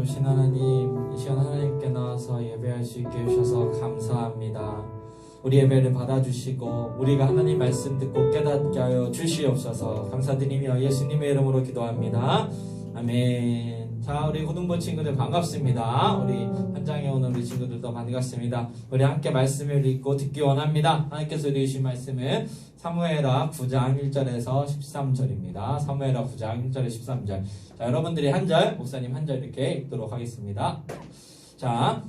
오신 하나님, 이 시간 하나님께 나와서 예배할 수 있게 해주셔서 감사합니다. 우리 예배를 받아주시고 우리가 하나님 말씀 듣고 깨닫게 하여 주시옵소서. 감사드리며 예수님의 이름으로 기도합니다. 아멘. 자, 우리 고등부 친구들 반갑습니다. 우리 현장에 오는 우리 친구들도 반갑습니다. 우리 함께 말씀을 읽고 듣기 원합니다. 하나님께서 주신 말씀은 사무엘하 9장 1절에서 13절입니다. 사무엘하 9장 1절에 13절. 자, 여러분들이 한 절, 목사님 한 절 이렇게 읽도록 하겠습니다. 자,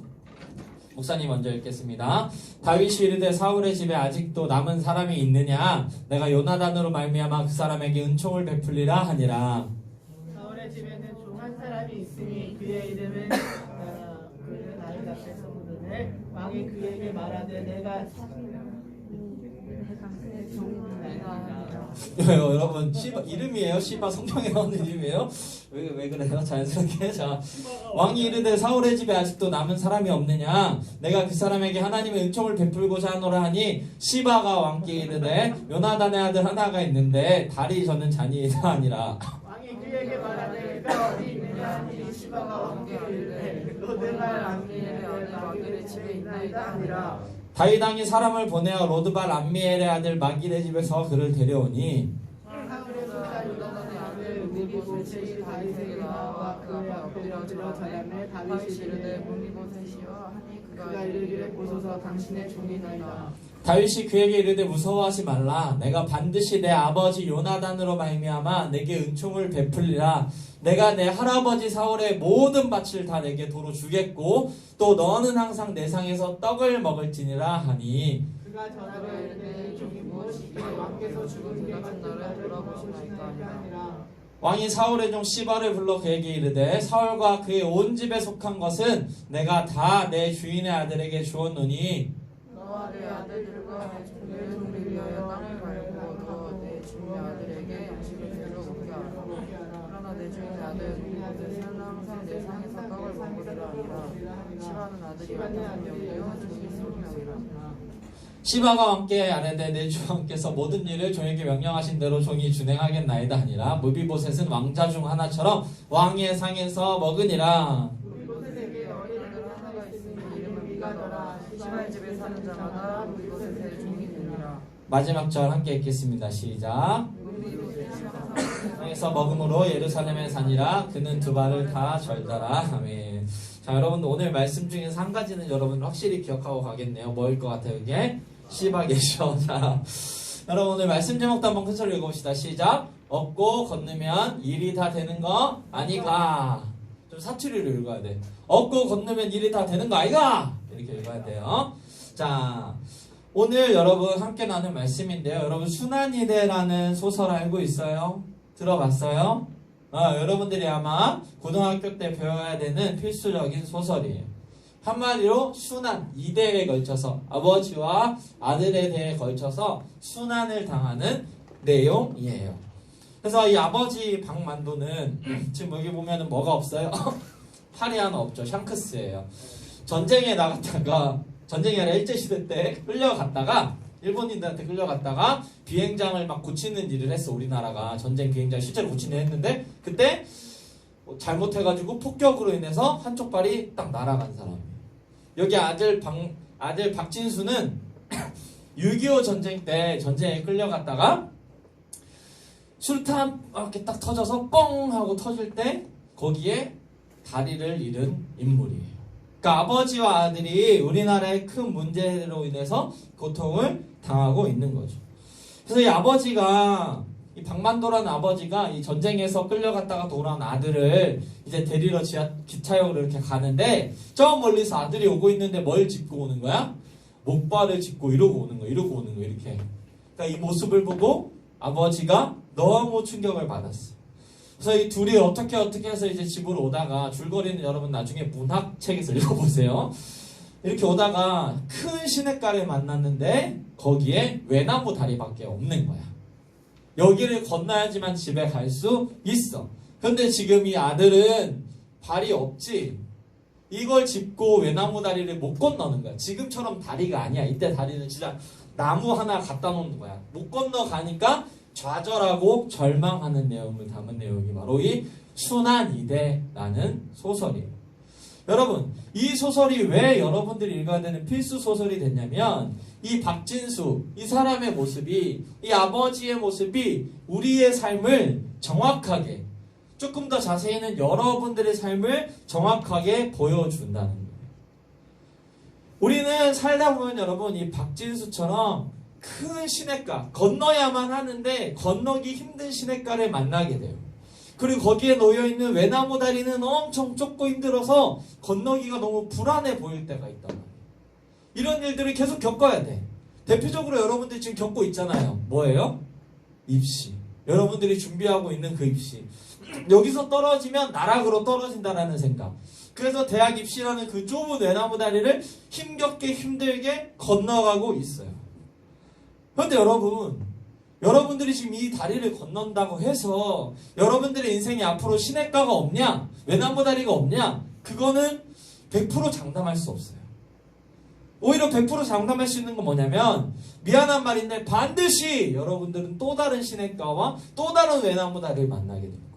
목사님 먼저 읽겠습니다. 다윗이 이르되 사울의 집에 아직도 남은 사람이 있느냐? 내가 요나단으로 말미암아 그 사람에게 은총을 베풀리라 하니라. 사울의 집에는 종 한 사람이 있으니 그의 이름은 그는 다윗 앞에서 부르되 왕이 그에게 말하되 내가 여러분 시바 이름이에요? 시바 성경에 나오는 이름이에요? 왜 그래요? 자연스럽게. 자, 왕이 이르되 사울의 집에 아직도 남은 사람이 없느냐? 내가 그 사람에게 하나님의 은총을 베풀고자 하노라 하니 시바가 왕께 이르되 요나단의 아들 하나가 있는데 다리 저는 자니이다 하니라. 왕이 그에게 말하되 그가 어디 있느냐 하니 시바가 왕께 이르되 로드발 암미엘의 아들 마길의 집에 있나이다 하니라. 다윗 왕이 사람을 보내어 로드발 암미엘의 아들 마길의 집에서 그를 데려오니 사울의 손자 요나단의 아들 무비보셋이 다윗에게 나와 그 앞에 엎드려 자라매 다윗이 이르되 무비보셋이여 하니 그가 이르기를 보소서 당신의 종이나이다. 다윗이 그에게 이르되 무서워하지 말라. 내가 반드시 내 아버지 요나단으로 말미암아 내게 은총을 베풀리라. 내가 내 할아버지 사울의 모든 밭을 다 내게 도로 주겠고 또 너는 항상 내 상에서 떡을 먹을지니라 하니 그가 전하되 이르되 종이 무엇이기에 왕께서 죽은 그 같은 날을 돌아보시나이까 하니라. 왕이 사울의 종 시바를 불러 그에게 이르되 사울과 그의 온 집에 속한 것은 내가 다 내 주인의 아들에게 주었노니 너와 내 아들들과 내 종을 위하여 땅을 갈고 너 내 주인의 아들에게 양식을 들여오게 하라. 그러나 내 주인의 아들 무비보셋은 항상 내 상에서 떡을 먹으리라 하니라. 시바는 아들이 15명이요 종이 20명이라. 시바가 왕께 아뢰되 내 주 왕께서 모든 일을 종에게 명령하신 대로 종이 준행하겠나이다 하니라. 무비보셋은 왕자 중 하나처럼 왕의 상에서 먹으니라. 무비보셋에게 어린 아들 하나가 있으니 이름은 미가더라. 시바의 집에 사는 자마다 무비보셋의 종이 되니라. 마지막 절 함께 읽겠습니다. 시작. 상에서 먹음으로 예루살렘에 사니라. 그는 두 발을 다 절더라. 아멘. 자, 여러분 오늘 말씀 중에서 한 가지는 여러분 확실히 기억하고 가겠네요. 뭐일 것 같아요 이게? 시바겠죠. 자, 여러분 오늘 말씀 제목도 한번 큰 소리로 읽어봅시다. 시작. 얻고 건너면 일이 다 되는 거 아니가. 좀 사투리로 읽어야 돼. 얻고 건너면 일이 다 되는 거 아이가. 이렇게 읽어야 돼요. 자, 오늘 여러분 함께 나눈 말씀인데요. 여러분 순환이대라는 소설 알고 있어요? 들어봤어요? 여러분들이 아마 고등학교 때 배워야 되는 필수적인 소설이에요. 한마디로 순환, 이대에 걸쳐서 아버지와 아들에 대해 걸쳐서 순환을 당하는 내용이에요. 그래서 이 아버지 박만도는 지금 여기 보면은 뭐가 없어요? 팔이 하나 없죠. 샹크스예요. 전쟁에 나갔다가 전쟁이 아니라 일제시대 때 끌려갔다가 일본인들한테 끌려갔다가 비행장을 막 고치는 일을 했어. 우리나라가 전쟁 비행장 실제로 고치는 했는데 그때 잘못해가지고 폭격으로 인해서 한쪽 발이 딱 날아간 사람이에요. 여기 아들 박진수는 6.25 전쟁 때 전쟁에 끌려갔다가 수류탄 이렇게 딱 터져서 뻥 하고 터질 때 거기에 다리를 잃은 인물이에요. 그러니까 아버지와 아들이 우리나라의 큰 문제로 인해서 고통을 당하고 있는 거죠. 그래서 이 아버지가 이 박만도라는 아버지가 이 전쟁에서 끌려갔다가 돌아온 아들을 이제 데리러 기차역으로 이렇게 가는데 저 멀리서 아들이 오고 있는데 뭘 짚고 오는 거야? 목발을 짚고 이러고 오는 거, 이러고 오는 거 이렇게. 그러니까 이 모습을 보고 아버지가 너무 충격을 받았어. 그래서 이 둘이 어떻게 해서 이제 집으로 오다가 줄거리는 여러분 나중에 문학책에서 읽어보세요. 이렇게 오다가 큰 시냇가를 만났는데 거기에 외나무 다리밖에 없는 거야. 여기를 건너야지만 집에 갈 수 있어. 근데 지금 이 아들은 발이 없지. 이걸 짚고 외나무 다리를 못 건너는 거야. 지금처럼 다리가 아니야. 이때 다리는 진짜 나무 하나 갖다 놓는 거야. 못 건너가니까 좌절하고 절망하는 내용을 담은 내용이 바로 이 순환이대라는 소설이에요. 여러분, 이 소설이 왜 여러분들이 읽어야 되는 필수 소설이 됐냐면 이 박진수, 이 사람의 모습이, 이 아버지의 모습이 우리의 삶을 정확하게, 조금 더 자세히는 여러분들의 삶을 정확하게 보여준다는 거예요. 우리는 살다 보면 여러분 이 박진수처럼 큰 시냇가, 건너야만 하는데 건너기 힘든 시냇가를 만나게 돼요. 그리고 거기에 놓여있는 외나무 다리는 엄청 좁고 힘들어서 건너기가 너무 불안해 보일 때가 있단 말이에요. 이런 일들을 계속 겪어야 돼. 대표적으로 여러분들이 지금 겪고 있잖아요. 뭐예요? 입시. 여러분들이 준비하고 있는 그 입시. 여기서 떨어지면 나락으로 떨어진다라는 생각. 그래서 대학 입시라는 그 좁은 외나무 다리를 힘겹게 힘들게 건너가고 있어요. 그런데 여러분들이 지금 이 다리를 건넌다고 해서 여러분들의 인생에 앞으로 시냇가가 없냐? 외나무 다리가 없냐? 그거는 100% 장담할 수 없어요. 오히려 100% 장담할 수 있는 건 뭐냐면 미안한 말인데 반드시 여러분들은 또 다른 시냇가와 또 다른 외나무 다리를 만나게 됩니다.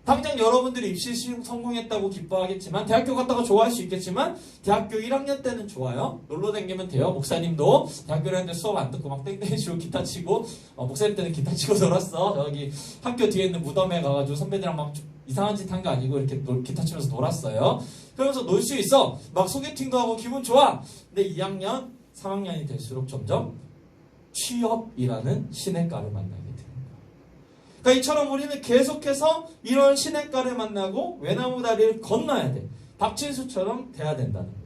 당장 여러분들이 입시 시험 성공했다고 기뻐하겠지만 대학교 갔다가 좋아할 수 있겠지만 대학교 1학년 때는 좋아요. 놀러 다니면 돼요. 목사님도 대학교 1학년 때 수업 안 듣고 막 땡땡이 치고 기타 치고 목사님 때는 기타 치고 놀았어. 저기 학교 뒤에 있는 무덤에 가가지고 선배들이랑 막 이상한 짓 한 거 아니고 이렇게 기타 치면서 놀았어요. 그러면서 놀 수 있어. 막 소개팅도 하고 기분 좋아. 근데 2학년, 3학년이 될수록 점점 취업이라는 시냇가를 만나게 돼요. 그러니까 이처럼 우리는 계속해서 이런 시냇가를 만나고 외나무 다리를 건너야 돼. 박진수처럼 돼야 된다는 거예요.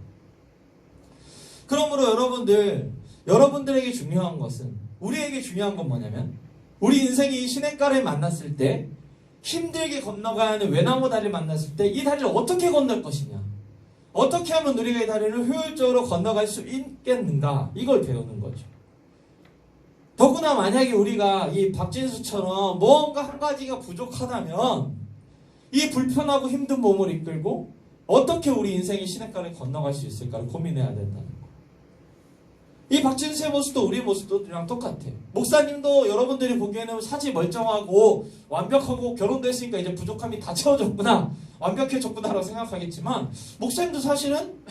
그러므로 여러분들에게 중요한 것은, 우리에게 중요한 건 뭐냐면 우리 인생이 이 시냇가를 만났을 때, 힘들게 건너가야 하는 외나무 다리를 만났을 때 이 다리를 어떻게 건널 것이냐, 어떻게 하면 우리가 이 다리를 효율적으로 건너갈 수 있겠는가, 이걸 배우는 거죠. 더구나 만약에 우리가 이 박진수처럼 뭔가 한 가지가 부족하다면 이 불편하고 힘든 몸을 이끌고 어떻게 우리 인생의 시냇가를 건너갈 수 있을까를 고민해야 된다는 거예요. 이 박진수의 모습도 우리의 모습도랑 똑같아. 목사님도 여러분들이 보기에는 사지 멀쩡하고 완벽하고 결혼도 했으니까 이제 부족함이 다 채워졌구나, 완벽해졌구나라고 생각하겠지만 목사님도 사실은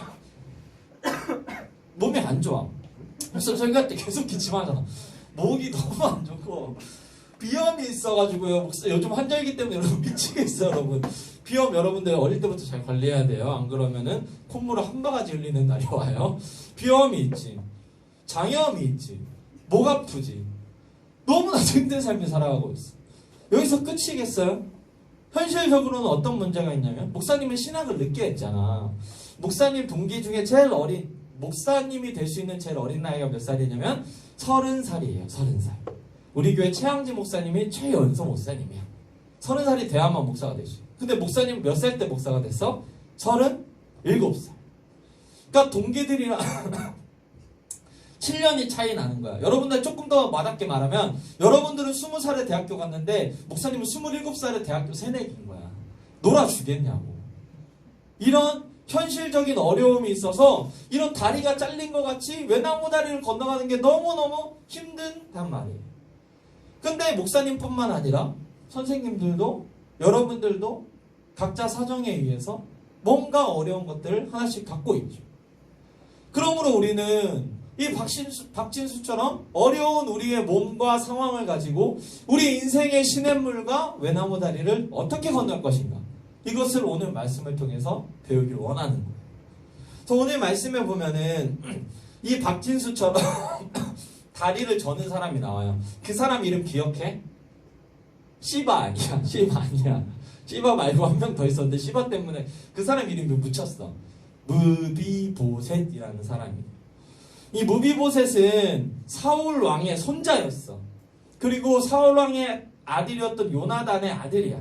몸이 안 좋아. 목사님 설교할 때 계속 기침하잖아. 목이 너무 안 좋고 비염이 있어가지고요. 요즘 환절기 때문에 여러분 미치겠어요. 여러분 비염 여러분들 어릴 때부터 잘 관리해야 돼요. 안 그러면은 콧물을 한 바가지 흘리는 날이 와요. 비염이 있지, 장염이 있지, 목 아프지, 너무나 힘든 삶을 살아가고 있어. 여기서 끝이겠어요? 현실적으로는 어떤 문제가 있냐면 목사님은 신학을 늦게 했잖아. 목사님 동기 중에 제일 어린, 목사님이 될 수 있는 제일 어린 나이가 몇 살이냐면 30살이에요. 30살. 우리 교회 최양지 목사님이 최연소 목사님이야. 30살이 돼야만 목사가 되지. 근데 목사님 몇 살 때 목사가 됐어? 37살. 그러니까 동기들이랑 7년이 차이 나는 거야. 여러분들 조금 더 와닿게 말하면 여러분들은 20살에 대학교 갔는데 목사님은 27살에 대학교 새내기인 거야. 놀아주겠냐고. 이런 현실적인 어려움이 있어서 이런 다리가 잘린 것 같이 외나무 다리를 건너가는 게 너무너무 힘든단 말이에요. 근데 목사님뿐만 아니라 선생님들도 여러분들도 각자 사정에 의해서 뭔가 어려운 것들을 하나씩 갖고 있죠. 그러므로 우리는 이 박진수처럼 어려운 우리의 몸과 상황을 가지고 우리 인생의 시냇물과 외나무 다리를 어떻게 건널 것인가, 이것을 오늘 말씀을 통해서 배우길 원하는 거예요. 그래서 오늘 말씀에 보면은 이 박진수처럼 다리를 저는 사람이 나와요. 그 사람 이름 기억해? 시바 아니야. 시바 아니야. 시바 말고 한 명 더 있었는데 시바 때문에 그 사람 이름이 묻혔어. 무비보셋이라는 사람이에요. 이 무비보셋은 사울 왕의 손자였어. 그리고 사울 왕의 아들이었던 요나단의 아들이야.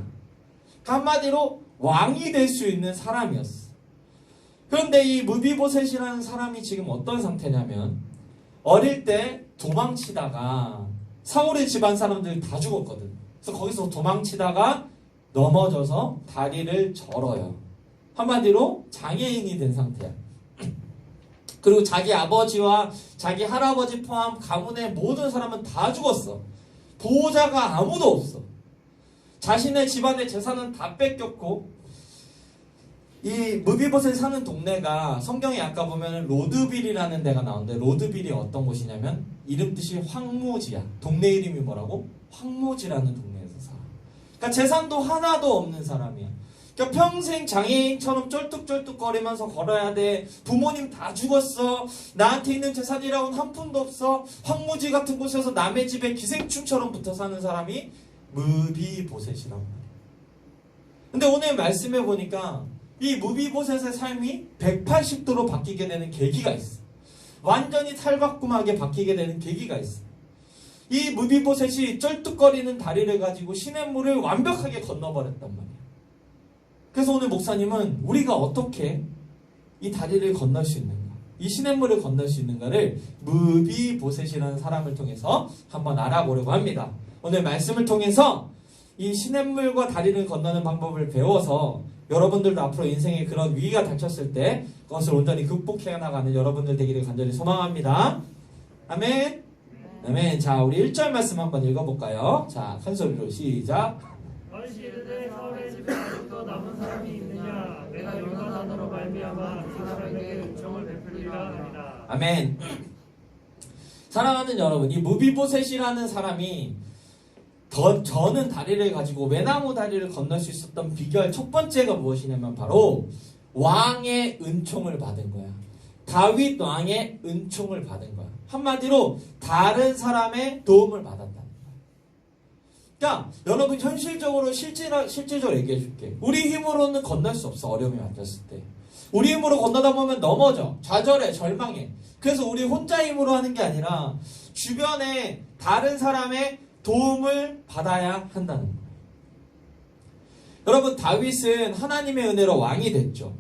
한마디로 왕이 될 수 있는 사람이었어. 그런데 이 무비보셋이라는 사람이 지금 어떤 상태냐면 어릴 때 도망치다가 사울의 집안 사람들 다 죽었거든. 그래서 거기서 도망치다가 넘어져서 다리를 절어요. 한마디로 장애인이 된 상태야. 그리고 자기 아버지와 자기 할아버지 포함 가문의 모든 사람은 다 죽었어. 보호자가 아무도 없어. 자신의 집안의 재산은 다 뺏겼고 이 무비보셋이 사는 동네가 성경에 아까 보면 로드빌이라는 데가 나오는데 로드빌이 어떤 곳이냐면 이름 뜻이 황무지야. 동네 이름이 뭐라고? 황무지라는 동네에서 살아. 그러니까 재산도 하나도 없는 사람이야. 그러니까 평생 장애인처럼 쩔뚝쩔뚝거리면서 걸어야 돼. 부모님 다 죽었어. 나한테 있는 재산이라고는 한 푼도 없어. 황무지 같은 곳에서 남의 집에 기생충처럼 붙어 사는 사람이 무비보셋이란 말이야. 근데 오늘 말씀해 보니까 이 무비보셋의 삶이 180도로 바뀌게 되는 계기가 있어. 완전히 탈바꿈하게 바뀌게 되는 계기가 있어. 이 무비보셋이 쩔뚝거리는 다리를 가지고 시냇물을 완벽하게 건너버렸단 말이야. 그래서 오늘 목사님은 우리가 어떻게 이 다리를 건널 수 있는가, 이 시냇물을 건널 수 있는가를 무비보셋이라는 사람을 통해서 한번 알아보려고 합니다. 오늘 말씀을 통해서 이 시냇물과 다리를 건너는 방법을 배워서 여러분들도 앞으로 인생에 그런 위기가 닥쳤을 때 그것을 온전히 극복해 나가는 여러분들 되기를 간절히 소망합니다. 아멘. 아멘. 자, 우리 1절 말씀 한번 읽어볼까요? 자, 큰 소리로 시작. 다윗이 이르되 사울의 집에 아직도 남은 사람이 있느냐? 내가 요나단으로 말미암아 그 사람에게 은총을 베풀리라 하니라. 아멘. 사랑하는 여러분, 이 무비보셋이라는 사람이 저는 다리를 가지고 외나무 다리를 건널 수 있었던 비결 첫 번째가 무엇이냐면 바로 왕의 은총을 받은 거야. 다윗 왕의 은총을 받은 거야. 한마디로 다른 사람의 도움을 받았다는 거야. 그러니까 여러분 현실적으로 실질적으로 얘기해 줄게. 우리 힘으로는 건널 수 없어. 어려움이 왔을 때. 우리 힘으로 건너다 보면 넘어져. 좌절해. 절망해. 그래서 우리 혼자 힘으로 하는 게 아니라 주변에 다른 사람의 도움을 받아야 한다는 거예요. 여러분 다윗은 하나님의 은혜로 왕이 됐죠.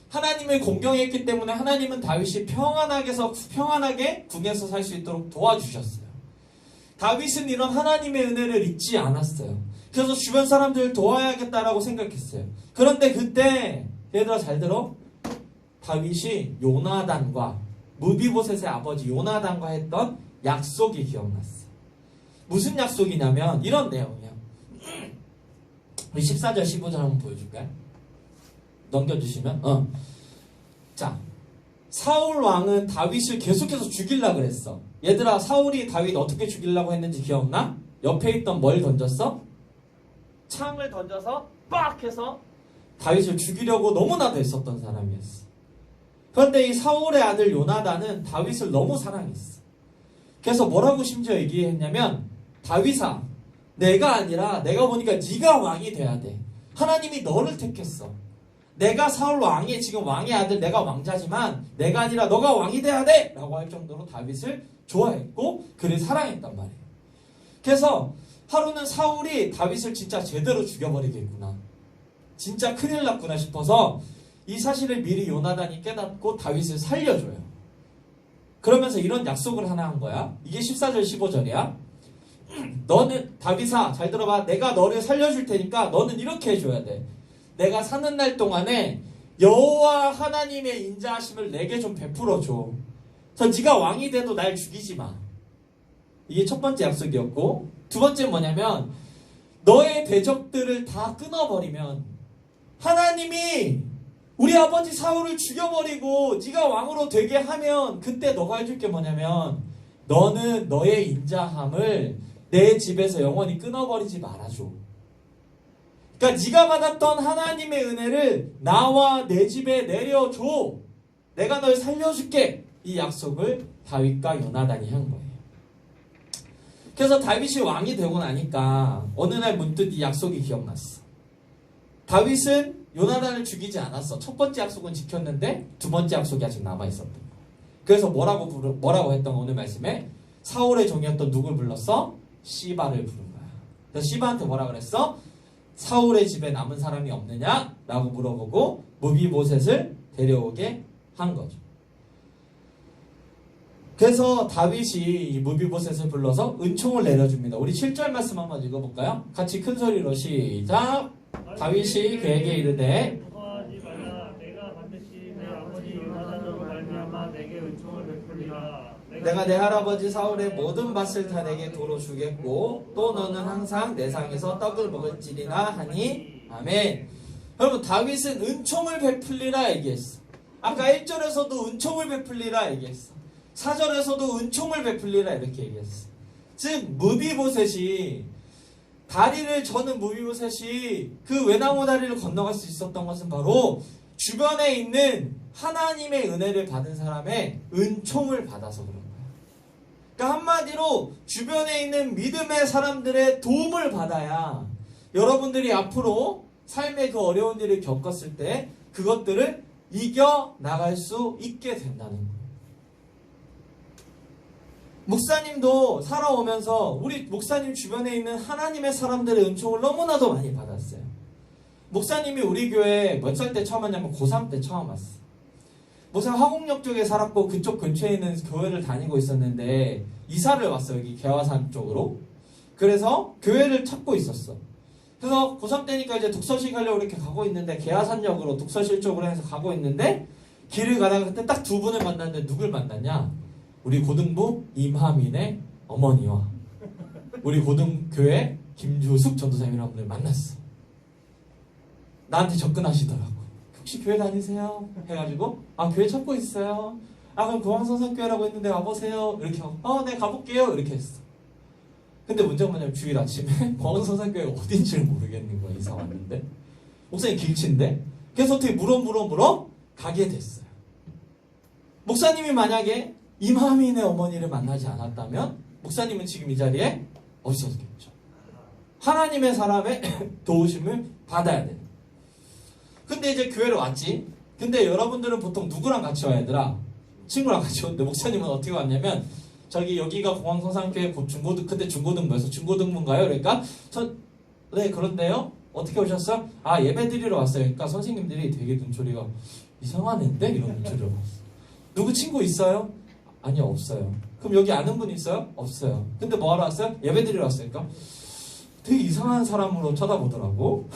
하나님을 공경했기 때문에 하나님은 다윗이 평안하게 궁에서 살 수 있도록 도와주셨어요. 다윗은 이런 하나님의 은혜를 잊지 않았어요. 그래서 주변 사람들을 도와야겠다라고 생각했어요. 그런데 그때 얘들아 잘 들어. 다윗이 요나단과 무비보셋의 아버지 요나단과 했던 약속이 기억났어. 무슨 약속이냐면 이런 내용이야. 우리 14절 15절 한번 보여줄까요? 넘겨주시면 자, 사울 왕은 다윗을 계속해서 죽이려고 그랬어. 얘들아 사울이 다윗 어떻게 죽이려고 했는지 기억나? 옆에 있던 뭘 던졌어? 창을 던져서 빡 해서 다윗을 죽이려고 너무나도 했었던 사람이었어. 그런데 이 사울의 아들 요나단은 다윗을 너무 사랑했어. 그래서 뭐라고 심지어 얘기했냐면 다윗아, 내가 아니라 내가 보니까 네가 왕이 돼야 돼. 하나님이 너를 택했어. 내가 사울 왕의 지금 왕의 아들, 내가 왕자지만 내가 아니라 너가 왕이 돼야 돼! 라고 할 정도로 다윗을 좋아했고 그를 사랑했단 말이에요. 그래서 하루는 사울이 다윗을 진짜 제대로 죽여버리겠구나. 진짜 큰일 났구나 싶어서 이 사실을 미리 요나단이 깨닫고 다윗을 살려줘요. 그러면서 이런 약속을 하나 한 거야. 이게 14절 15절이야. 너는 다윗아 잘 들어봐. 내가 너를 살려줄 테니까 너는 이렇게 해줘야 돼. 내가 사는 날 동안에 여호와 하나님의 인자하심을 내게 좀 베풀어줘. 그래서 네가 왕이 돼도 날 죽이지 마. 이게 첫 번째 약속이었고, 두 번째는 뭐냐면 너의 대적들을 다 끊어버리면 하나님이 우리 아버지 사울을 죽여버리고 네가 왕으로 되게 하면 그때 너가 해줄 게 뭐냐면 너는 너의 인자함을 내 집에서 영원히 끊어버리지 말아줘. 그러니까 네가 받았던 하나님의 은혜를 나와 내 집에 내려줘. 내가 널 살려줄게. 이 약속을 다윗과 요나단이 한 거예요. 그래서 다윗이 왕이 되고 나니까 어느 날 문득 이 약속이 기억났어. 다윗은 요나단을 죽이지 않았어. 첫 번째 약속은 지켰는데 두 번째 약속이 아직 남아있었던 거야. 그래서 뭐라고 했던 오늘 말씀에 사울의 종이었던 누굴 불렀어? 시바를 부른 거야. 그래서 시바한테 뭐라 그랬어? 사울의 집에 남은 사람이 없느냐? 라고 물어보고 무비보셋을 데려오게 한 거죠. 그래서 다윗이 이 무비보셋을 불러서 은총을 내려줍니다. 우리 7절 말씀 한번 읽어볼까요? 같이 큰 소리로 시작. 다윗이 그에게 이르되 무서워하지 말라. 내가 반드시 내 아버지 요나단으로 말미암아 내게 은총을 베풀리라. 내가 내 할아버지 사울의 모든 밭을 다 내게 도로 주겠고 또 너는 항상 내 상에서 떡을 먹을지리라 하니 아멘. 여러분 다윗은 은총을 베풀리라 얘기했어. 아까 1절에서도 은총을 베풀리라 얘기했어. 4절에서도 은총을 베풀리라 이렇게 얘기했어. 즉 무비보셋이 다리를 저는 무비보셋이 그 외나무 다리를 건너갈 수 있었던 것은 바로 주변에 있는 하나님의 은혜를 받은 사람의 은총을 받아서 그런 거예요. 그러니까 한마디로 주변에 있는 믿음의 사람들의 도움을 받아야 여러분들이 앞으로 삶의 그 어려운 일을 겪었을 때 그것들을 이겨 나갈 수 있게 된다는 거예요. 목사님도 살아오면서 우리 목사님 주변에 있는 하나님의 사람들의 은총을 너무나도 많이 받았어요. 목사님이 우리 교회에 몇 살 때 처음 왔냐면 고3 때 처음 왔어. 목사님 화곡역 쪽에 살았고 그쪽 근처에 있는 교회를 다니고 있었는데 이사를 왔어요. 여기 개화산 쪽으로. 그래서 교회를 찾고 있었어. 그래서 고3 때니까 이제 독서실 가려고 이렇게 가고 있는데 개화산역으로 독서실 쪽으로 해서 가고 있는데 길을 가다가 그때 딱 두 분을 만났는데 누굴 만났냐? 우리 고등부 임하민의 어머니와 우리 고등교회 김주숙 전도사님이라는 분을 만났어. 나한테 접근하시더라고. 혹시 교회 다니세요? 해가지고 아 교회 찾고 있어요. 아 그럼 고항성산교회라고 했는데 와보세요. 이렇게 하고 네 가볼게요. 이렇게 했어. 근데 문제가 뭐냐면 주일 아침에 고항성산교회가 어딘지를 모르겠는 거야. 이사 왔는데 목사님 길친데 그래서 어떻게 물어 가게 됐어요. 목사님이 만약에 임하민의 어머니를 만나지 않았다면 목사님은 지금 이 자리에 없었겠죠. 하나님의 사람의 도우심을 받아야 돼. 근데 이제 교회로 왔지. 근데 여러분들은 보통 누구랑 같이 와야 되더라? 친구랑 같이 오는데 목사님은 어떻게 왔냐면 저기 여기가 공항성산교회 중고등 그때 중고등부에서 중고등부인가요? 그러니까 네 그런데요. 어떻게 오셨어요? 아 예배 드리러 왔어요. 그러니까 선생님들이 되게 눈초리가 이상한 앤데 이런 눈초리로 왔어. 누구 친구 있어요? 아니요 없어요. 그럼 여기 아는 분 있어요? 없어요. 근데 뭐하러 왔어요? 예배 드리러 왔으니까 되게 이상한 사람으로 쳐다보더라고.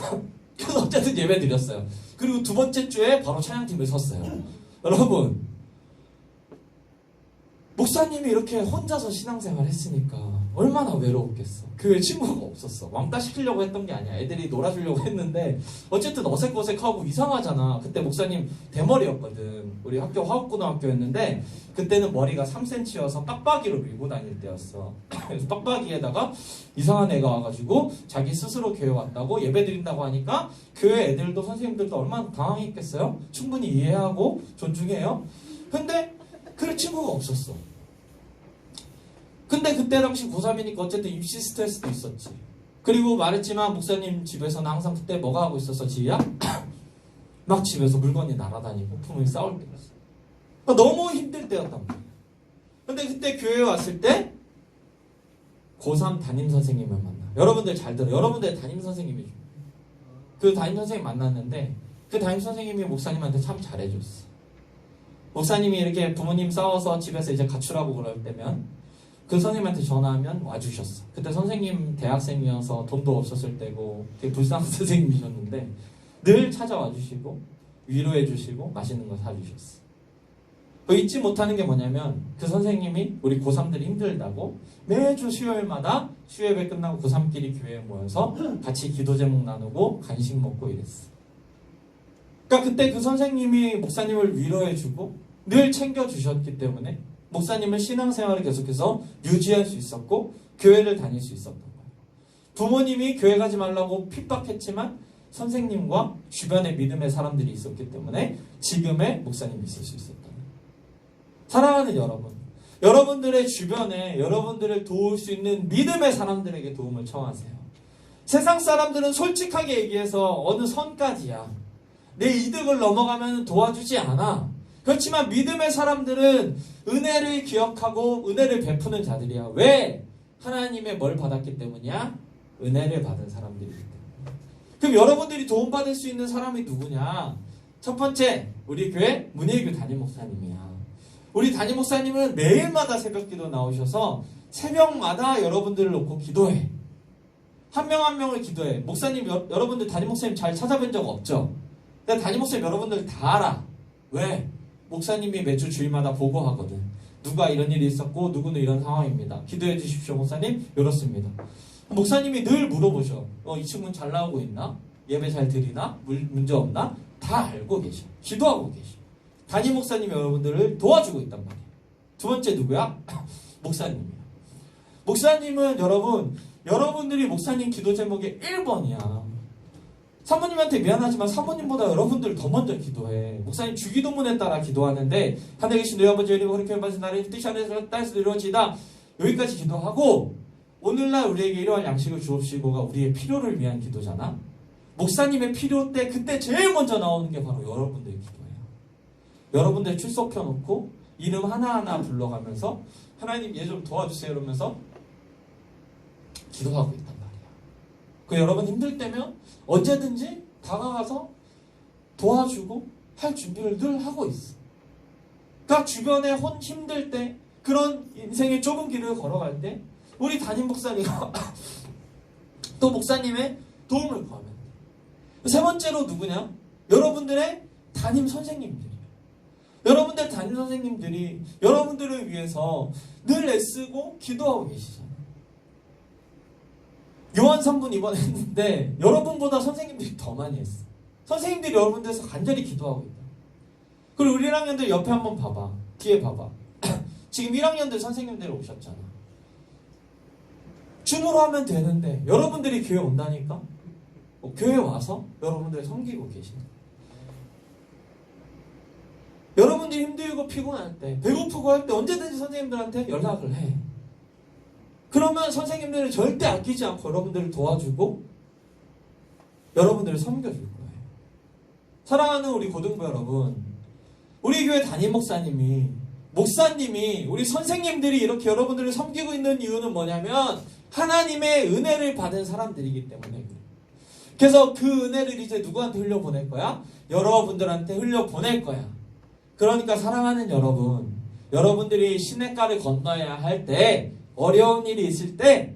그래서 어쨌든 예배 드렸어요. 그리고 두 번째 주에 바로 찬양팀에 섰어요. 여러분 목사님이 이렇게 혼자서 신앙생활 했으니까 얼마나 외로웠겠어. 교회 친구가 없었어. 왕따 시키려고 했던 게 아니야. 애들이 놀아주려고 했는데 어쨌든 어색어색하고 이상하잖아. 그때 목사님 대머리였거든. 우리 학교 화곡고등학교였는데 그때는 머리가 3cm여서 빡빡이로 밀고 다닐 때였어. 그래서 빡빡이에다가 이상한 애가 와가지고 자기 스스로 교회 왔다고 예배 드린다고 하니까 교회 애들도 선생님들도 얼마나 당황했겠어요. 충분히 이해하고 존중해요. 근데 그럴 친구가 없었어. 근데 그때 당시 고3이니까 어쨌든 입시 스트레스도 있었지. 그리고 말했지만 목사님 집에서는 항상 그때 뭐가 하고 있었어 지희야? 막 집에서 물건이 날아다니고 부모님 싸울 때였어. 그러니까 너무 힘들 때였단 말이야. 근데 그때 교회에 왔을 때 고3 담임선생님을 만나. 여러분들 잘 들어. 여러분들 담임선생님이 그 담임선생님 만났는데 그 담임선생님이 목사님한테 참 잘해줬어. 목사님이 이렇게 부모님 싸워서 집에서 이제 가출하고 그럴 때면 그 선생님한테 전화하면 와주셨어. 그때 선생님 대학생이어서 돈도 없었을 때고 되게 불쌍한 선생님이셨는데 늘 찾아와 주시고 위로해 주시고 맛있는 거 사주셨어. 잊지 못하는 게 뭐냐면 그 선생님이 우리 고3들이 힘들다고 매주 수요일마다 수요예배 끝나고 고3끼리 교회에 모여서 같이 기도 제목 나누고 간식 먹고 이랬어. 그러니까 그때 그 선생님이 목사님을 위로해주고 늘 챙겨주셨기 때문에 목사님은 신앙생활을 계속해서 유지할 수 있었고 교회를 다닐 수 있었던 거예요. 부모님이 교회 가지 말라고 핍박했지만 선생님과 주변에 믿음의 사람들이 있었기 때문에 지금의 목사님이 있을 수 있었던 거예요. 사랑하는 여러분, 여러분들의 주변에 여러분들을 도울 수 있는 믿음의 사람들에게 도움을 청하세요. 세상 사람들은 솔직하게 얘기해서 어느 선까지야. 내 이득을 넘어가면 도와주지 않아. 그렇지만 믿음의 사람들은 은혜를 기억하고 은혜를 베푸는 자들이야. 왜? 하나님의 뭘 받았기 때문이야? 은혜를 받은 사람들이기 때문에. 그럼 여러분들이 도움받을 수 있는 사람이 누구냐? 첫 번째, 우리 교회 문예교 담임 목사님이야. 우리 담임 목사님은 매일마다 새벽기도 나오셔서 새벽마다 여러분들을 놓고 기도해. 한 명 한 명을 기도해. 목사님, 여러분들 담임 목사님 잘 찾아뵌 적 없죠? 근데 담임 목사님 여러분들 다 알아. 왜? 목사님이 매주 주일마다 보고하거든. 누가 이런 일이 있었고 누구는 이런 상황입니다. 기도해 주십시오 목사님. 이렇습니다. 목사님이 늘 물어보셔. 이 친구는 잘 나오고 있나? 예배 잘 드리나? 문제 없나? 다 알고 계셔. 기도하고 계셔. 담임 목사님이 여러분들을 도와주고 있단 말이에요. 두 번째 누구야? 목사님이에요. 목사님은 여러분들이 목사님 기도 제목의 1번이야. 사모님한테 미안하지만 사모님보다 여러분들 더 먼저 기도해. 목사님 주기도문에 따라 기도하는데 하늘에 계신 너희 아버지 이름으로 그렇게 받으신 나라의 뜻이 하늘에서 땅에서 이루어지이다. 여기까지 기도하고 오늘날 우리에게 이러한 양식을 주옵시고가 우리의 필요를 위한 기도잖아. 목사님의 필요 때 그때 제일 먼저 나오는 게 바로 여러분들의 기도예요. 여러분들 출석해놓고 이름 하나하나 불러가면서 하나님 얘 좀 도와주세요 이러면서 기도하고 있단 말이야. 그 여러분 힘들 때면 언제든지 다가가서 도와주고 할 준비를 늘 하고 있어. 그러니까 주변에 힘들 때 그런 인생의 좁은 길을 걸어갈 때 우리 담임 목사님과 또 목사님의 도움을 구하면 돼. 세 번째로 누구냐? 여러분들의 담임 선생님들이에요. 여러분들 담임 선생님들이 여러분들을 위해서 늘 애쓰고 기도하고 계시잖아요. 요한 3분 이번에 했는데 여러분보다 선생님들이 더 많이 했어. 선생님들이 여러분들에서 간절히 기도하고 있다. 그리고 우리 1학년들 옆에 한번 봐봐. 뒤에 봐봐. 지금 1학년들 선생님들 오셨잖아. 줌으로 하면 되는데 여러분들이 교회 온다니까? 교회 와서 여러분들 섬기고 계시는 거예요. 여러분들이 힘들고 피곤할 때, 배고프고 할 때 언제든지 선생님들한테 연락을 해. 그러면 선생님들은 절대 아끼지 않고 여러분들을 도와주고 여러분들을 섬겨줄 거예요. 사랑하는 우리 고등부 여러분, 우리 교회 담임 목사님이 우리 선생님들이 이렇게 여러분들을 섬기고 있는 이유는 뭐냐면 하나님의 은혜를 받은 사람들이기 때문에 그래요. 그래서 그 은혜를 이제 누구한테 흘려보낼 거야? 여러분들한테 흘려보낼 거야. 그러니까 사랑하는 여러분, 여러분들이 시냇가를 건너야 할 때 어려운 일이 있을 때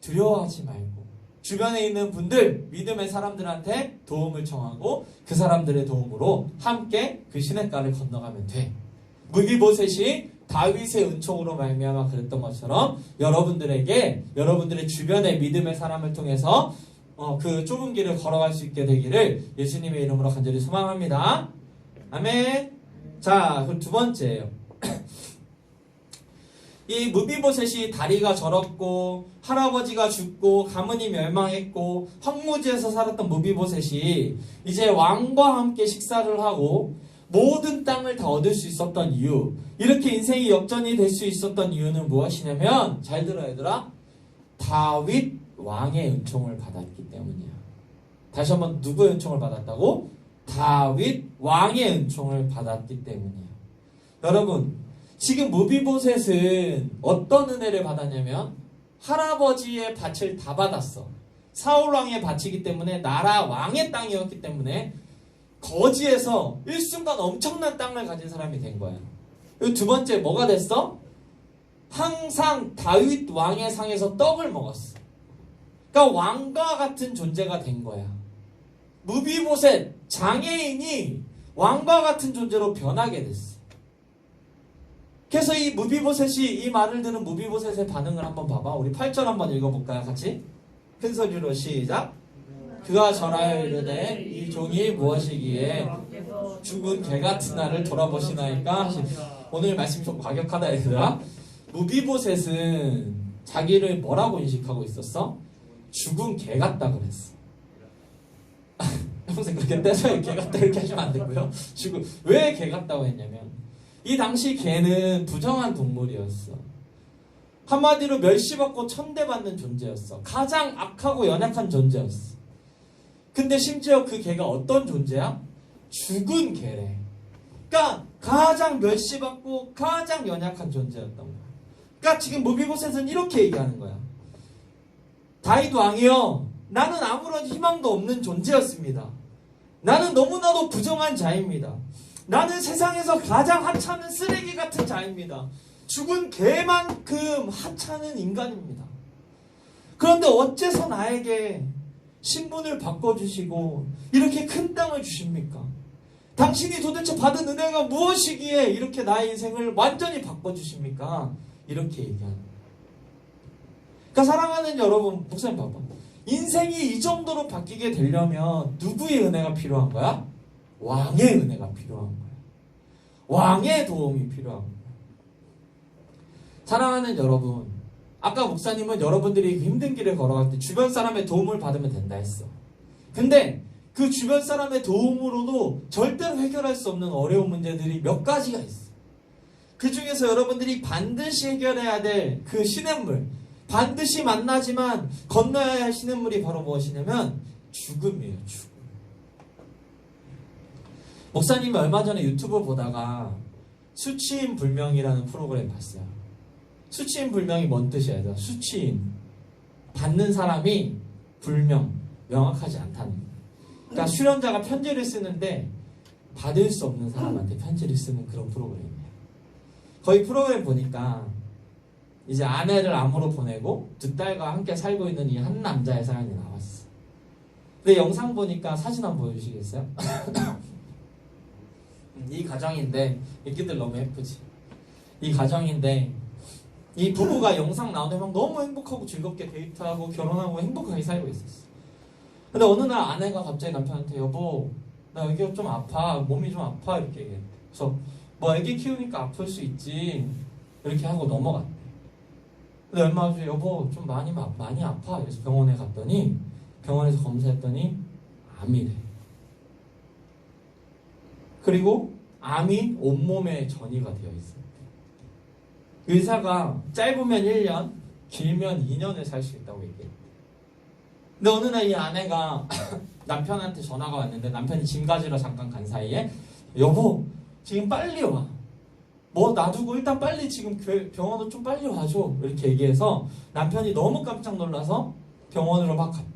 두려워하지 말고 주변에 있는 분들, 믿음의 사람들한테 도움을 청하고 그 사람들의 도움으로 함께 그 시냇가를 건너가면 돼. 무비보셋이 다윗의 은총으로 말미암아 그랬던 것처럼 여러분들에게 여러분들의 주변의 믿음의 사람을 통해서 그 좁은 길을 걸어갈 수 있게 되기를 예수님의 이름으로 간절히 소망합니다. 아멘. 자, 그럼 두 번째예요. 이 무비보셋이 다리가 저렸고 할아버지가 죽고 가문이 멸망했고 황무지에서 살았던 무비보셋이 이제 왕과 함께 식사를 하고 모든 땅을 다 얻을 수 있었던 이유, 이렇게 인생이 역전이 될 수 있었던 이유는 무엇이냐면, 잘 들어 얘들아, 다윗 왕의 은총을 받았기 때문이야. 다시 한번 누구의 은총을 받았다고? 다윗 왕의 은총을 받았기 때문이야. 여러분, 지금 무비보셋은 어떤 은혜를 받았냐면 할아버지의 밭을 다 받았어. 사울 왕의 밭이기 때문에 나라 왕의 땅이었기 때문에 거지에서 일순간 엄청난 땅을 가진 사람이 된 거야. 그리고 두 번째 뭐가 됐어? 항상 다윗 왕의 상에서 떡을 먹었어. 그러니까 왕과 같은 존재가 된 거야. 무비보셋 장애인이 왕과 같은 존재로 변하게 됐어. 그래서 이 무비보셋이 이 말을 들은 무비보셋의 반응을 한번 봐봐. 우리 8절 한번 읽어볼까요? 같이? 큰 소리로 시작. 그가 절하여 이르되 이 종이 무엇이기에 죽은 개같은 나를 돌아보시나이까. 오늘 말씀 좀 과격하다 얘들아. 무비보셋은 자기를 뭐라고 인식하고 있었어? 죽은 개 같다 그랬어. 평생 그렇게 떼서 개 같다 이렇게 하시면 안 되고요. 왜 개 같다고 했냐면 이 당시 개는 부정한 동물이었어. 한마디로 멸시받고 천대받는 존재였어. 가장 악하고 연약한 존재였어. 근데 심지어 그 개가 어떤 존재야? 죽은 개래. 그러니까 가장 멸시받고 가장 연약한 존재였던 거야. 그러니까 지금 무비보셋은 이렇게 얘기하는 거야. 다윗 왕이여, 나는 아무런 희망도 없는 존재였습니다. 나는 너무나도 부정한 자입니다. 나는 세상에서 가장 하찮은 쓰레기 같은 자입니다. 죽은 개만큼 하찮은 인간입니다. 그런데 어째서 나에게 신분을 바꿔주시고 이렇게 큰 땅을 주십니까? 당신이 도대체 받은 은혜가 무엇이기에 이렇게 나의 인생을 완전히 바꿔주십니까? 이렇게 얘기하는 거예요. 그러니까 사랑하는 여러분, 목사님 봐봐. 인생이 이 정도로 바뀌게 되려면 누구의 은혜가 필요한 거야? 왕의 은혜가 필요한 거야. 왕의 도움이 필요한 거야. 사랑하는 여러분, 아까 목사님은 여러분들이 그 힘든 길을 걸어갈 때 주변 사람의 도움을 받으면 된다 했어. 근데 그 주변 사람의 도움으로도 절대로 해결할 수 없는 어려운 문제들이 몇 가지가 있어. 그 중에서 여러분들이 반드시 해결해야 될 그 시냇물, 반드시 만나지만 건너야 할 시냇물이 바로 무엇이냐면 죽음이에요. 죽음. 목사님이 얼마 전에 유튜브 보다가 수치인 불명이라는 프로그램 봤어요. 수치인 불명이 뭔 뜻이야? 수치인, 받는 사람이 불명, 명확하지 않다는 거예요. 그러니까 수련자가 편지를 쓰는데 받을 수 없는 사람한테 편지를 쓰는 그런 프로그램이에요. 거의 프로그램 보니까 이제 아내를 암으로 보내고 두 딸과 함께 살고 있는 이 한 남자의 사연이 나왔어. 근데 영상 보니까 사진 한번 보여주시겠어요? 이 가정인데 애기들 너무 예쁘지? 이 가정인데 이 부부가 영상 나오는데 막 너무 행복하고 즐겁게 데이트하고 결혼하고 행복하게 살고 있었어. 근데 어느 날 아내가 갑자기 남편한테 여보 나 여기가 좀 아파, 몸이 좀 아파 이렇게 얘기했대. 그래서 뭐 애기 키우니까 아플 수 있지 이렇게 하고 넘어갔대. 근데 얼마 후에 여보 좀 많이 아파. 그래서 병원에 갔더니 병원에서 검사했더니 암이래. 그리고 암이 온몸에 전이가 되어 있어요. 의사가 짧으면 1년, 길면 2년을 살 수 있다고 얘기해요. 근데 어느 날 이 아내가 남편한테 전화가 왔는데 남편이 짐 가지러 잠깐 간 사이에 여보 지금 빨리 와. 뭐 놔두고 일단 빨리 지금 병원으로 좀 빨리 와줘. 이렇게 얘기해서 남편이 너무 깜짝 놀라서 병원으로 막 갔대.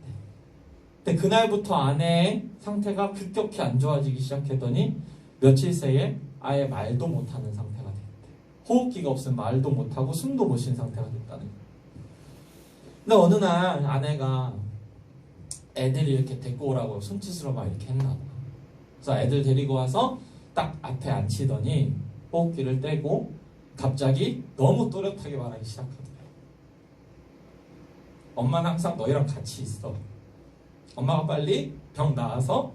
근데 그날부터 아내의 상태가 급격히 안 좋아지기 시작했더니 며칠 새에 아예 말도 못하는 상태가 됐대. 호흡기가 없으면 말도 못하고 숨도 못 쉰 상태가 됐다는 거야. 근데 어느 날 아내가 애들이 이렇게 데리고 오라고 손짓으로 막 이렇게 했나 봐. 그래서 애들 데리고 와서 딱 앞에 앉히더니 호흡기를 떼고 갑자기 너무 또렷하게 말하기 시작하더래. 엄마는 항상 너희랑 같이 있어. 엄마가 빨리 병 나아서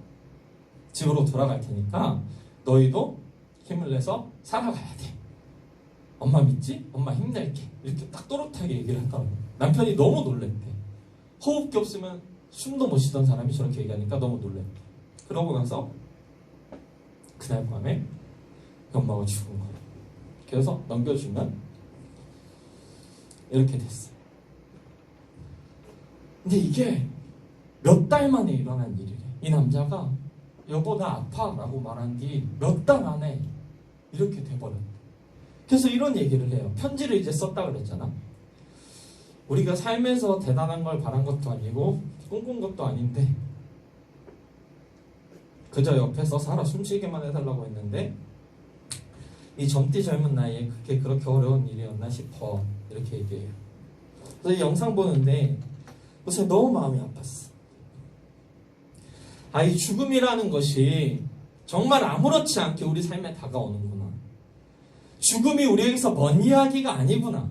집으로 돌아갈 테니까 너희도 힘을 내서 살아가야 돼. 엄마 믿지? 엄마 힘낼게. 이렇게 딱 또렷하게 얘기를 했다고. 남편이 너무 놀랬대. 호흡기 없으면 숨도 못 쉬던 사람이 저렇게 얘기하니까 너무 놀랬대. 그러고 나서 그날 밤에 엄마가 죽은 거야. 그래서 넘겨주면 이렇게 됐어요. 근데 이게 몇 달 만에 일어난 일이래. 이 남자가 여보 나 아파 라고 말한 뒤 몇 달 안에 이렇게 돼버렸대. 그래서 이런 얘기를 해요. 편지를 이제 썼다 그랬잖아. 우리가 삶에서 대단한 걸 바란 것도 아니고 꿈꾼 것도 아닌데 그저 옆에서 살아 숨쉬게만 해달라고 했는데 이 젊디 젊은 나이에 그게 그렇게 어려운 일이었나 싶어. 이렇게 얘기해요. 그래서 이 영상 보는데 요새 너무 마음이 아팠어. 아, 이 죽음이라는 것이 정말 아무렇지 않게 우리 삶에 다가오는구나. 죽음이 우리에게서 먼 이야기가 아니구나.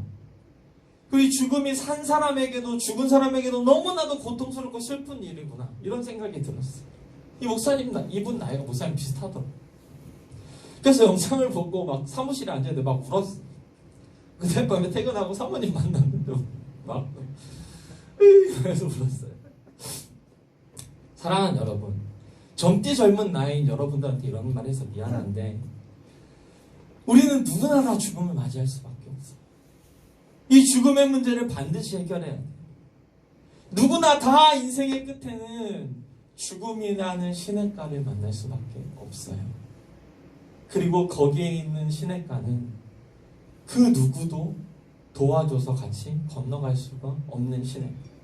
그리고 이 죽음이 산 사람에게도 죽은 사람에게도 너무나도 고통스럽고 슬픈 일이구나. 이런 생각이 들었어. 이 목사님, 이분 나이가 목사님 비슷하더라고. 그래서 영상을 보고 막 사무실에 앉았는데 막 울었어. 그날 밤에 퇴근하고 사모님 만났는데 막 그래서 울었어요. 사랑하는 여러분, 젊디 젊은 나이인 여러분들한테 이런 말 해서 미안한데 우리는 누구나 다 죽음을 맞이할 수밖에 없어요. 이 죽음의 문제를 반드시 해결해야 돼요. 누구나 다 인생의 끝에는 죽음이라는 시냇가를 만날 수밖에 없어요. 그리고 거기에 있는 시냇가는 그 누구도 도와줘서 같이 건너갈 수가 없는 시냇가.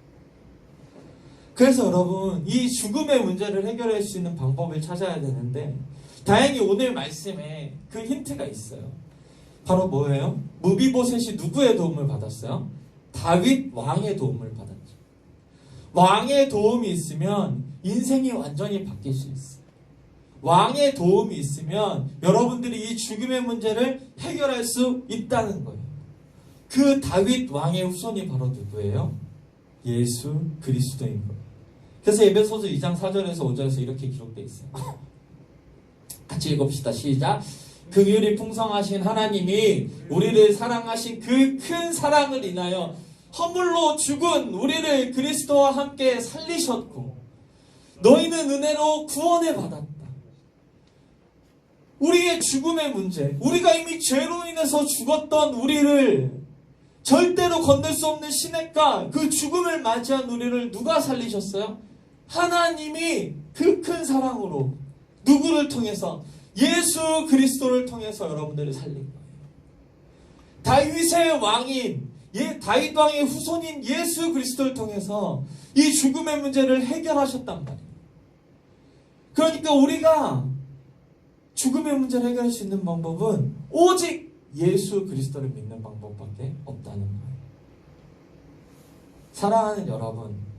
그래서 여러분, 이 죽음의 문제를 해결할 수 있는 방법을 찾아야 되는데 다행히 오늘 말씀에 그 힌트가 있어요. 바로 뭐예요? 무비보셋이 누구의 도움을 받았어요? 다윗 왕의 도움을 받았죠. 왕의 도움이 있으면 인생이 완전히 바뀔 수 있어요. 왕의 도움이 있으면 여러분들이 이 죽음의 문제를 해결할 수 있다는 거예요. 그 다윗 왕의 후손이 바로 누구예요? 예수 그리스도인 거예요. 그래서 에베소서 2장 4절에서 5절에서 이렇게 기록되어 있어요. 같이 읽읍시다. 시작. 긍휼이 풍성하신 하나님이 우리를 사랑하신 그 큰 사랑을 인하여 허물로 죽은 우리를 그리스도와 함께 살리셨고 너희는 은혜로 구원을 받았다. 우리의 죽음의 문제, 우리가 이미 죄로 인해서 죽었던 우리를 절대로 건널 수 없는 시냇가 그 죽음을 맞이한 우리를 누가 살리셨어요? 하나님이 그 큰 사랑으로 누구를 통해서? 예수 그리스도를 통해서 여러분들을 살린 거예요. 다윗의 왕인 다윗 왕의 후손인 예수 그리스도를 통해서 이 죽음의 문제를 해결하셨단 말이에요. 그러니까 우리가 죽음의 문제를 해결할 수 있는 방법은 오직 예수 그리스도를 믿는 방법밖에 없다는 거예요. 사랑하는 여러분,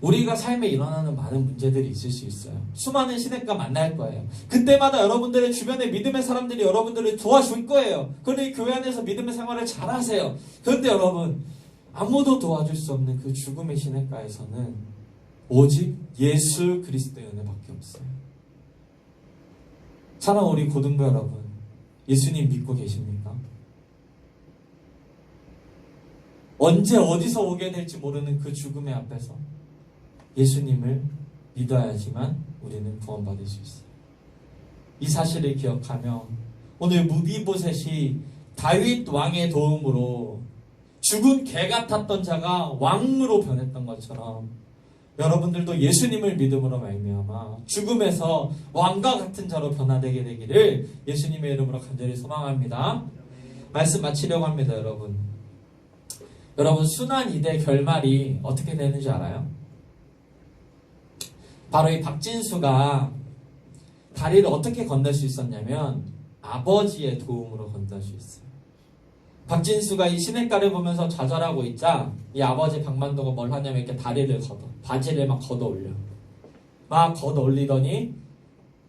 우리가 삶에 일어나는 많은 문제들이 있을 수 있어요. 수많은 시댁과 만날 거예요. 그때마다 여러분들의 주변에 믿음의 사람들이 여러분들을 도와줄 거예요. 그런데 교회 안에서 믿음의 생활을 잘 하세요. 그런데 여러분, 아무도 도와줄 수 없는 그 죽음의 시냇가에서는 오직 예수 그리스도의 은혜밖에 없어요. 사랑하는 우리 고등부 여러분, 예수님 믿고 계십니까? 언제 어디서 오게 될지 모르는 그 죽음의 앞에서 예수님을 믿어야지만 우리는 구원받을 수 있어요. 이 사실을 기억하며 오늘 무비보셋이 다윗 왕의 도움으로 죽은 개 같았던 자가 왕으로 변했던 것처럼 여러분들도 예수님을 믿음으로 말미암아 죽음에서 왕과 같은 자로 변화되게 되기를 예수님의 이름으로 간절히 소망합니다. 말씀 마치려고 합니다. 여러분 순환 이대 결말이 어떻게 되는지 알아요? 바로 이 박진수가 다리를 어떻게 건널 수 있었냐면 아버지의 도움으로 건널 수 있어요. 박진수가 이 시냇가를 보면서 좌절하고 있자 이 아버지 박만도가 뭘 하냐면 이렇게 다리를 바지를 막 걷어 올려. 막 걷어 올리더니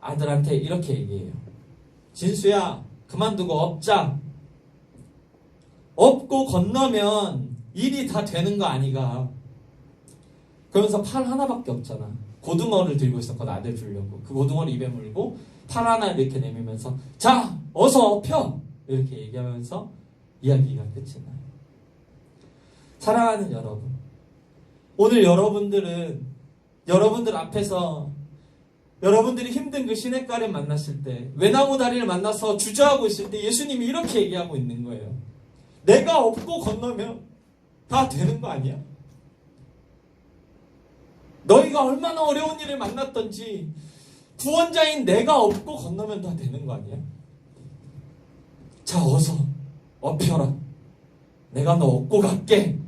아들한테 이렇게 얘기해요. 진수야, 그만두고 업자. 업고 건너면 일이 다 되는 거 아니가. 그러면서 팔 하나밖에 없잖아. 고등어를 들고 있었거든, 아들 주려고. 그 고등어를 입에 물고 팔 하나 이렇게 내밀면서 자, 어서 엎혀! 이렇게 얘기하면서 이야기가 끝이 나요. 사랑하는 여러분, 오늘 여러분들 앞에서 여러분들이 힘든 그 시냇가를 만났을 때, 외나무 다리를 만나서 주저하고 있을 때 예수님이 이렇게 얘기하고 있는 거예요. 내가 업고 건너면 다 되는 거 아니야? 너희가 얼마나 어려운 일을 만났던지 구원자인 내가 업고 건너면 다 되는 거 아니야? 자, 어서 엎혀라. 내가 너 업고 갈게.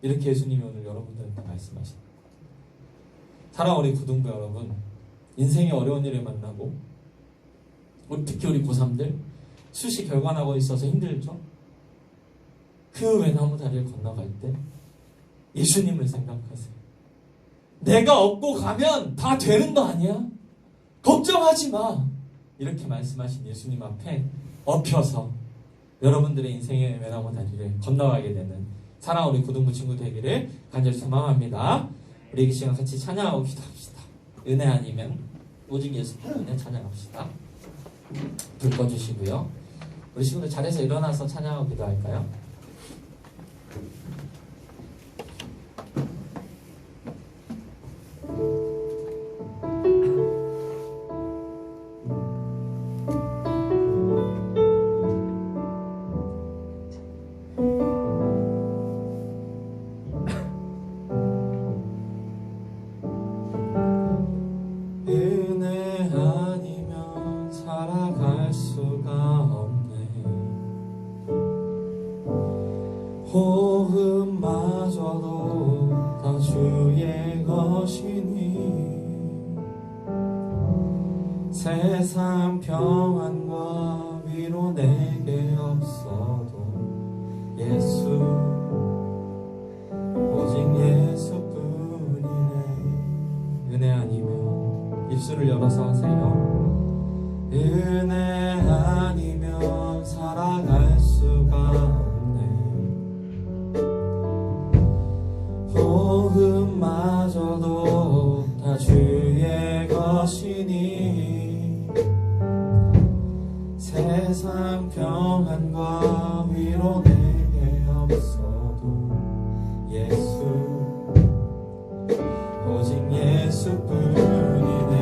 이렇게 예수님이 오늘 여러분들한테 말씀하십니다. 사랑하는 우리 고등부 여러분, 인생의 어려운 일을 만나고 특히 우리 고3들 수시 결과나고 있어서 힘들죠? 그 외나무 다리를 건너갈 때 예수님을 생각하세요. 내가 업고 가면 다 되는 거 아니야? 걱정하지 마. 이렇게 말씀하신 예수님 앞에 엎혀서 여러분들의 인생의 외나무 다리를 건너가게 되는 사랑하는 우리 고등부 친구 되기를 간절히 소망합니다. 우리 이 시간 같이 찬양하고 기도합시다. 은혜 아니면 오직 예수 때문에 찬양합시다. 불 꺼주시고요. 우리 친구들 자리에서 일어나서 찬양하고 기도할까요? 은혜 아니면 살아갈 수가 없네. 호흡마저도 다 주의 것이니 세상 평안과 위로 내게 없어도 예수, 오직 예수뿐이네. 은혜 아니면 입술을 열어서 하세요. 은혜 아니면 살아갈 수가 없네. 세상 평안과 위로 내게 없어도 예수 오직 예수뿐이네.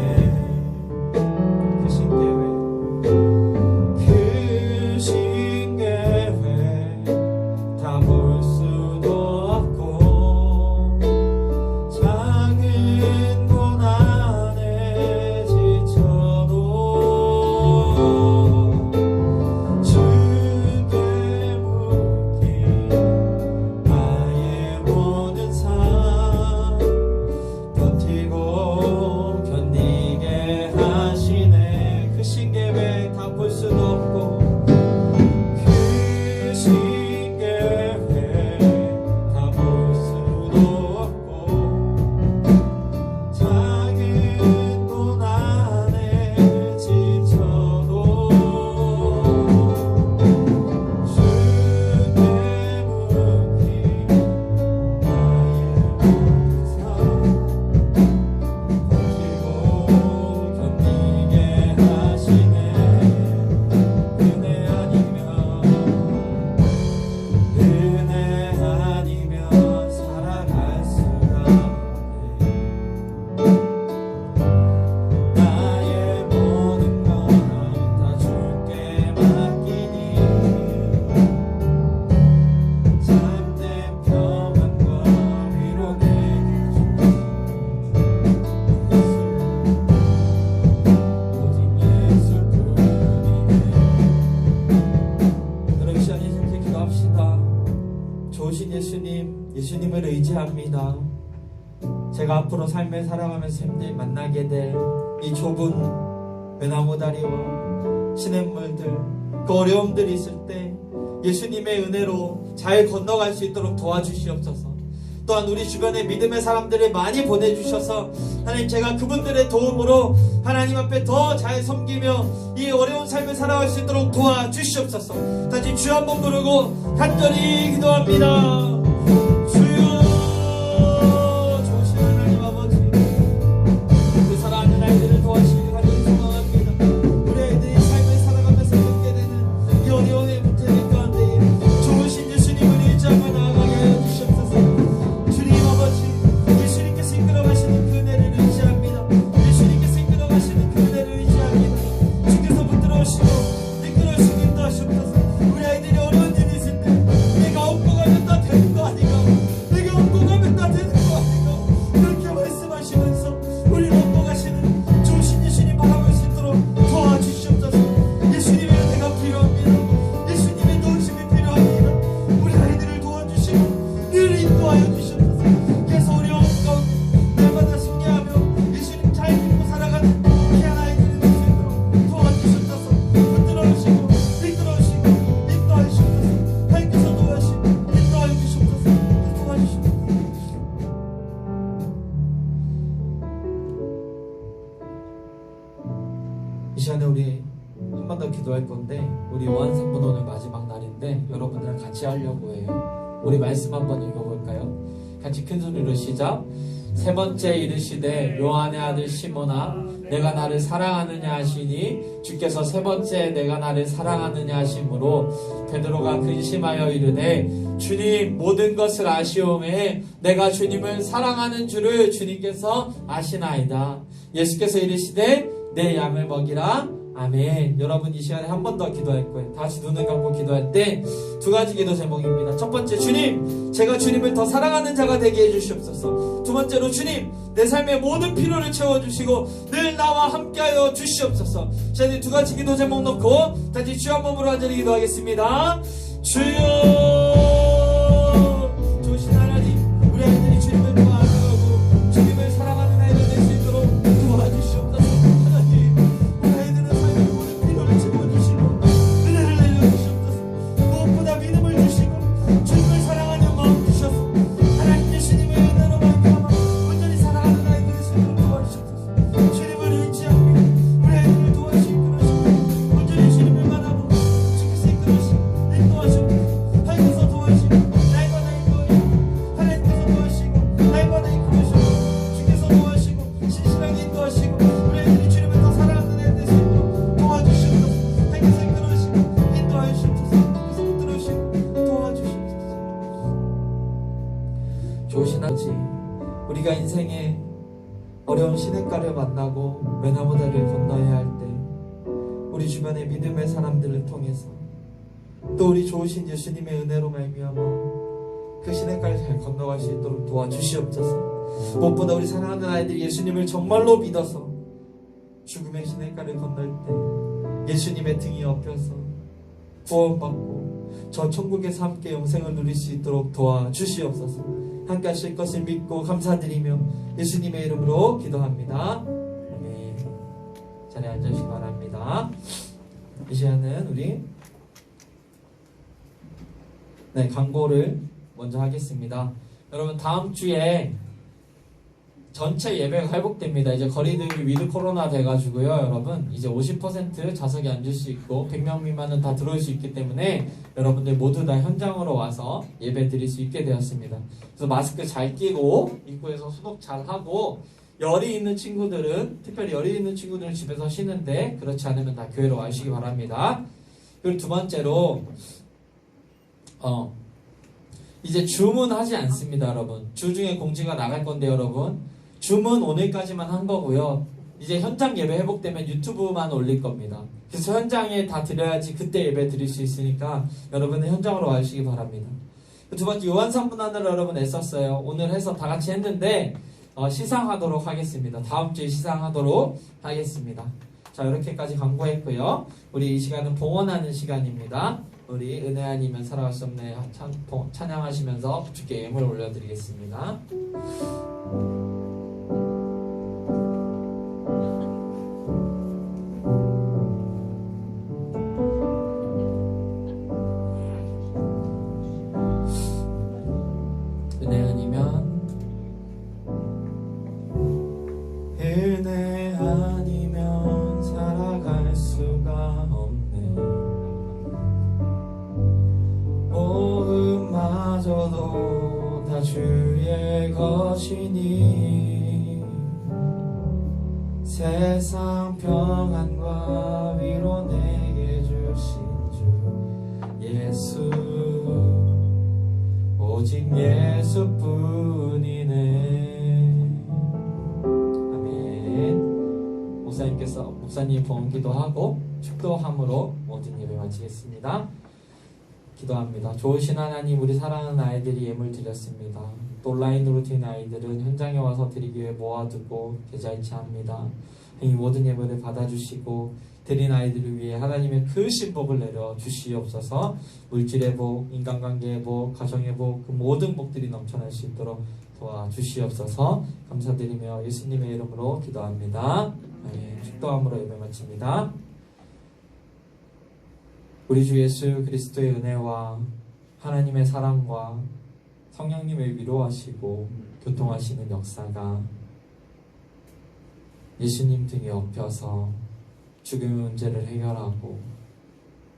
그 신계획 다 볼 수도 없고 작은 고난에 지쳐도 주께 묻기 나의 모든 삶 버티고 견디게 하시네. 그 신계획 다 볼 수도 없고 그 신계획 다 볼 수도 없고 작은 고난에 지쳐도 주께 묻기 나의 모든 삶 버티고 견디게 하시네. 은혜 아니면 살아갈 수가 없네. 나의 모든 건 다 주께 맡기니 참된 평안과 위로 내게 오직 예수뿐이네. 여러분 이 시간 이렇게 기도합시다. 좋으신 예수님을 의지합니다. 제가 앞으로 삶을 살아가면서 힘들 만나게 될 이 좁은 외나무다리와 시냇물들, 그 어려움들이 있을 때 예수님의 은혜로 잘 건너갈 수 있도록 도와주시옵소서. 또한 우리 주변에 믿음의 사람들을 많이 보내주셔서 하나님, 제가 그분들의 도움으로 하나님 앞에 더 잘 섬기며 이 어려운 삶을 살아갈 수 있도록 도와주시옵소서. 다시 주 한번 부르고 간절히 기도합니다. 주여, 좋으신 하나님 아버지, 그 사랑하는 아이들을 도와주시기 간절히 소망합니다. 우리 아이들이 삶을 살아가면서 겪게 되는 이 어려움의 문제들 가운데 좋으신 예수님을 의지하며 나아가게 하여 주시옵소서. 주님 아버지, 예수님께서 이끌어가시는 그 은혜를 의지합니다. 예수님께서 이끌어가시는 그 은혜를 의지합니다. 주께서 붙들어오시고 이끌어주시고 인도하시옵소서. 우리 아이들이 어려운 일이 있을 때 내가 업고 가면 다 되는 거 아닌가, 내가 업고 가면 다 되는 거 아닌가, 그렇게 말씀하시면서 우리를 업고 가시는 좋으신 예수님 바라볼 수 있도록 도와주시옵소서. 예수님의 은혜가 필요합니다. 예수님의 도우심이 필요합니다. 우리 아이들을 도와주시고 늘 인도하여 주시옵소서. 계속 어려운 가운데 날마다 승리하며 예수님 잘 믿고 살아가는 귀한 아이들이 될 수 있도록 도와주시옵소서. 붙들어주시고 이끌어주시고 인도하시옵소서. 하나님께서 도와주시고 인도하여 주시옵소서. 도와주시옵소서. 이 시간에 우리 한 번 더 기도할 건데, 우리 요한산문 오늘 마지막 날인데 여러분들랑 같이 하려고 해요. 우리 말씀 한번 읽어볼까요? 같이 큰 소리로 시작. 세 번째 이르시되 요한의 아들 시몬아, 내가 나를 사랑하느냐 하시니 주께서 세 번째 내가 나를 사랑하느냐 하심으로 베드로가 근심하여 이르되 주님, 모든 것을 아시오매 내가 주님을 사랑하는 줄을 주님께서 아시나이다. 예수께서 이르시되 내 양을 먹이라. 아멘. 여러분 이 시간에 한 번 더 기도할 거예요. 다시 눈을 감고 기도할 때 두 가지 기도 제목입니다. 첫 번째, 주님, 제가 주님을 더 사랑하는 자가 되게 해주시옵소서. 두 번째로, 주님, 내 삶의 모든 필요를 채워주시고 늘 나와 함께하여 주시옵소서. 자, 이제 두 가지 기도 제목 놓고 다시 주 한 몸으로 간절히 기도하겠습니다. 주여, 좋으신 하나님, 우리 아이들이 주님을 더 알아가고 주님을 사랑하는 아이들 될 수 있도록 도와주시옵소서. 하나님, 우리 아이들은 삶의 모든 필요를 채워주시고 은혜를 내려주시옵소서. 무엇보다 믿음을 주시고 주님을 사랑하는 마음 주셔서 하나님 예수님의 은혜로 말미암아 온전히 사랑하는 아이들 될 수 있도록 도와주시옵소서. 주님을 의지하고 우리 아이들을 도와주시고 이끌어주시고 온전히 주님을 바라보고 주께서 이끌어주시고 인도하시고 하나님께서 도와주시고 우리가 인생에 어려운 시냇가를 만나고 외나무다리를 건너야 할 때 우리 주변의 믿음의 사람들을 통해서 또 우리 좋으신 예수님의 은혜로 말미암아 그 시냇가를 잘 건너갈 수 있도록 도와주시옵소서. 무엇보다 우리 사랑하는 아이들이 예수님을 정말로 믿어서 죽음의 시냇가를 건널 때 예수님의 등이 업혀서 구원받고 저 천국에서 함께 영생을 누릴 수 있도록 도와주시옵소서. 함께 하실 것을 믿고 감사드리며 예수님의 이름으로 기도합니다. 아멘. 자리에 앉으시기 바랍니다. 이 시간은 우리 광고를 먼저 하겠습니다. 여러분 다음 주에 전체 예배가 회복됩니다. 이제 거리두기 위드 코로나 돼가지고요. 여러분 이제 50% 좌석에 앉을 수 있고 100명 미만은 다 들어올 수 있기 때문에 여러분들 모두 다 현장으로 와서 예배 드릴 수 있게 되었습니다. 그래서 마스크 잘 끼고 입구에서 소독 잘 하고 열이 있는 친구들은 특별히 열이 있는 친구들은 집에서 쉬는데 그렇지 않으면 다 교회로 와주시기 바랍니다. 그리고 두 번째로 이제 주문하지 않습니다. 여러분 주중에 공지가 나갈 건데 여러분 주문 오늘까지만 한 거고요. 이제 현장 예배 회복되면 유튜브만 올릴 겁니다. 그래서 현장에 다 드려야지 그때 예배 드릴 수 있으니까 여러분은 현장으로 와주시기 바랍니다. 두 번째 요한산분 하느라 여러분 애썼어요. 오늘 해서 다 같이 했는데 시상하도록 하겠습니다. 다음 주에 시상하도록 하겠습니다. 자 이렇게까지 광고했고요. 우리 이 시간은 봉헌하는 시간입니다. 우리 은혜 아니면 살아갈 수 없네 찬양하시면서 주께 예물 올려드리겠습니다. 은혜 아니면 살아갈 수가 없네. 모음마저도 다 주의 것이니 세상 평안과 위로 내게 주신 주 예수 오직 예수뿐이네. 목사님 봉헌기도 하고 축도함으로 모든 예배 마치겠습니다. 기도합니다. 좋으신 하나님, 우리 사랑하는 아이들이 예물 드렸습니다. 또 온라인으로 드린 아이들은 현장에 와서 드리기 위해 모아두고 계좌이체 합니다. 이 모든 예물을 받아주시고 드린 아이들을 위해 하나님의 그 신복을 내려 주시옵소서. 물질의 복, 인간관계의 복, 가정의 복, 그 모든 복들이 넘쳐날 수 있도록 도와주시옵소서. 감사드리며 예수님의 이름으로 기도합니다. 축도함으로 예배 마칩니다. 우리 주 예수 그리스도의 은혜와 하나님의 사랑과 성령님의 위로하시고 교통하시는 역사가 예수님 등에 업혀서 죽음의 문제를 해결하고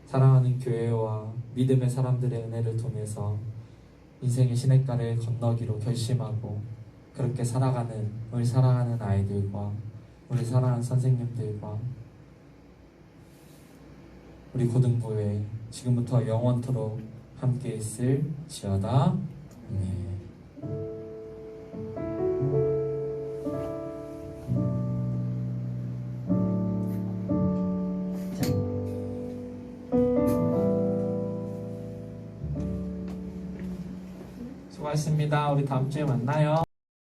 사랑하는 교회와 믿음의 사람들의 은혜를 통해서 인생의 시냇가를 건너기로 결심하고 그렇게 살아가는 우리 사랑하는 아이들과 우리 사랑하는 선생님들과 우리 고등부에 지금부터 영원토록 함께 있을지어다. 수고하셨습니다. 우리 다음 주에 만나요.